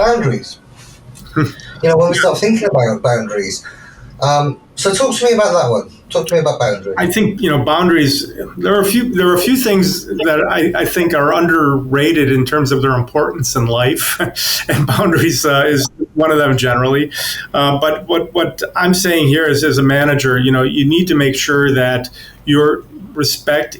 boundaries. When we start thinking about boundaries. So talk to me about that one. Talk to me about boundaries. I think boundaries. There are a few things that I think are underrated in terms of their importance in life, and boundaries is one of them generally. But what I'm saying here is, as a manager, you need to make sure that your respect.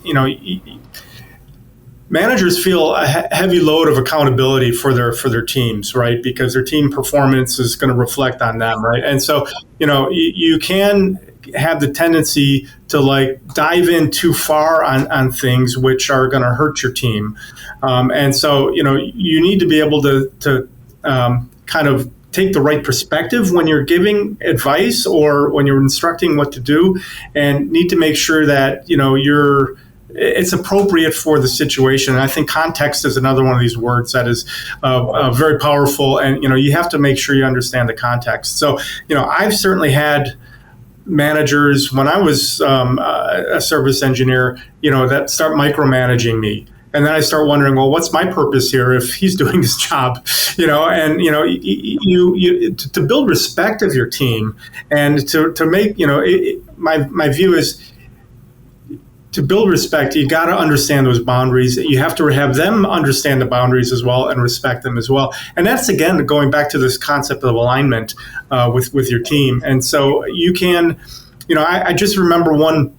Managers feel a heavy load of accountability for their teams, right? Because their team performance is going to reflect on them, right? And so, you can have the tendency to dive in too far on things which are going to hurt your team. And so, you need to be able to kind of take the right perspective when you're giving advice or when you're instructing what to do, and need to make sure that, it's appropriate for the situation. And I think context is another one of these words that is very powerful. And, you have to make sure you understand the context. So, I've certainly had managers when I was a service engineer, that start micromanaging me. And then I start wondering, well, what's my purpose here if he's doing his job? And to build respect of your team, and to make, my view is, to build respect, you got to understand those boundaries. You have to have them understand the boundaries as well and respect them as well. And that's, again, going back to this concept of alignment with your team. And so you can, I just remember one,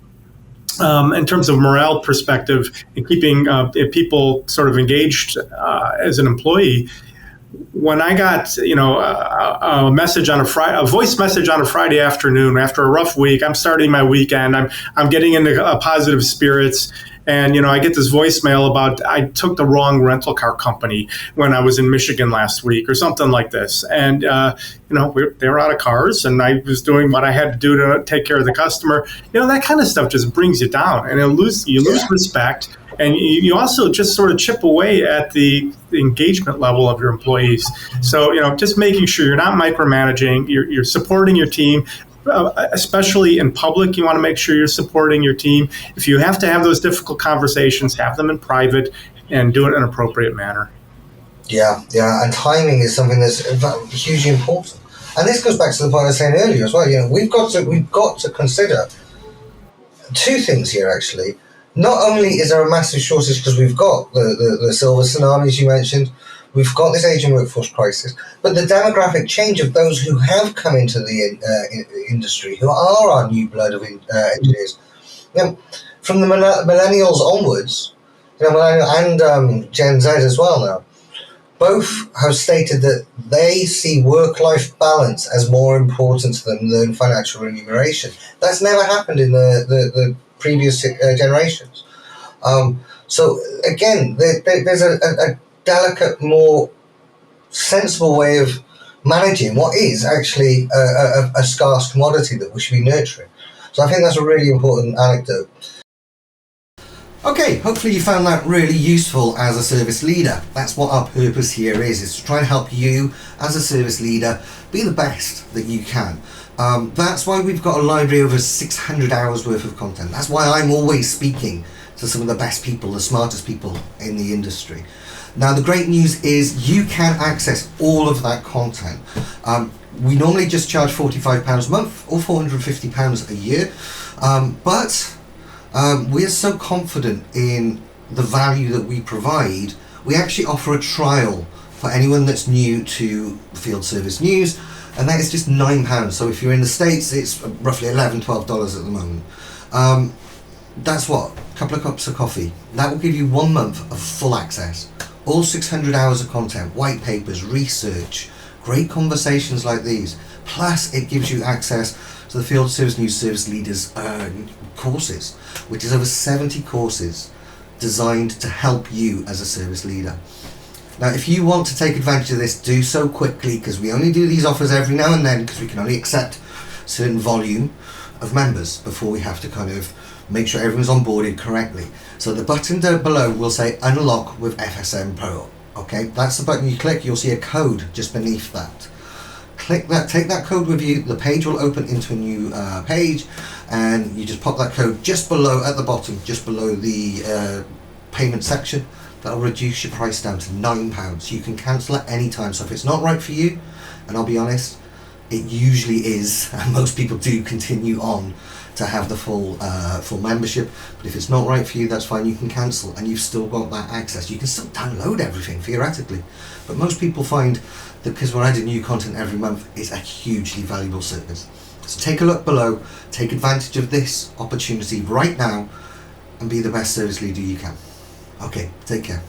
in terms of morale perspective and keeping people sort of engaged as an employee. When I got, a message on a voice message on a Friday afternoon after a rough week, I'm starting my weekend, I'm getting into positive spirits, and I get this voicemail about I took the wrong rental car company when I was in Michigan last week or something like this, and they were out of cars, and I was doing what I had to do to take care of the customer. That kind of stuff just brings you down, and you lose respect. And you also just sort of chip away at the engagement level of your employees. So, just making sure you're not micromanaging, you're supporting your team, especially in public. You want to make sure you're supporting your team. If you have to have those difficult conversations, have them in private and do it in an appropriate manner. Yeah. And timing is something that's hugely important. And this goes back to the point I was saying earlier as well. We've got to consider two things here, actually. Not only is there a massive shortage because we've got the silver tsunamis you mentioned, we've got this aging workforce crisis, but the demographic change of those who have come into the industry, who are our new blood of engineers, from the millennials onwards, and Gen Z as well now, both have stated that they see work-life balance as more important to them than financial remuneration. That's never happened in the previous generations. So again, there's a delicate, more sensible way of managing what is actually a scarce commodity that we should be nurturing. So I think that's a really important anecdote. Okay, hopefully you found that really useful as a service leader. That's what our purpose here is to try and help you as a service leader be the best that you can. That's why we've got a library of over 600 hours worth of content. That's why I'm always speaking to some of the best people, the smartest people in the industry. Now, the great news is you can access all of that content. We normally just charge £45 a month or £450 a year, but we're so confident in the value that we provide, we actually offer a trial for anyone that's new to Field Service News, and that is just £9. So if you're in the States, it's roughly $11, $12 at the moment. That's what? A couple of cups of coffee. That will give you 1 month of full access. All 600 hours of content, white papers, research, great conversations like these. Plus, it gives you access to the Field Service News Service Leaders courses, which is over 70 courses designed to help you as a service leader. Now, if you want to take advantage of this, do so quickly, because we only do these offers every now and then, because we can only accept a certain volume of members before we have to kind of make sure everyone's onboarded correctly. So the button down below will say unlock with FSN PRO. Okay, that's the button you click. You'll see a code just beneath that. Click that, take that code with you. The page will open into a new page, and you just pop that code just below, at the bottom, just below the payment section. that'll reduce your price down to £9. You can cancel at any time. So if it's not right for you, and I'll be honest, it usually is, and most people do continue on to have the full membership. But if it's not right for you, that's fine. You can cancel, and you've still got that access. You can still download everything theoretically, but most people find that because we're adding new content every month, it's a hugely valuable service. So take a look below, take advantage of this opportunity right now, and be the best service leader you can. Okay, take care.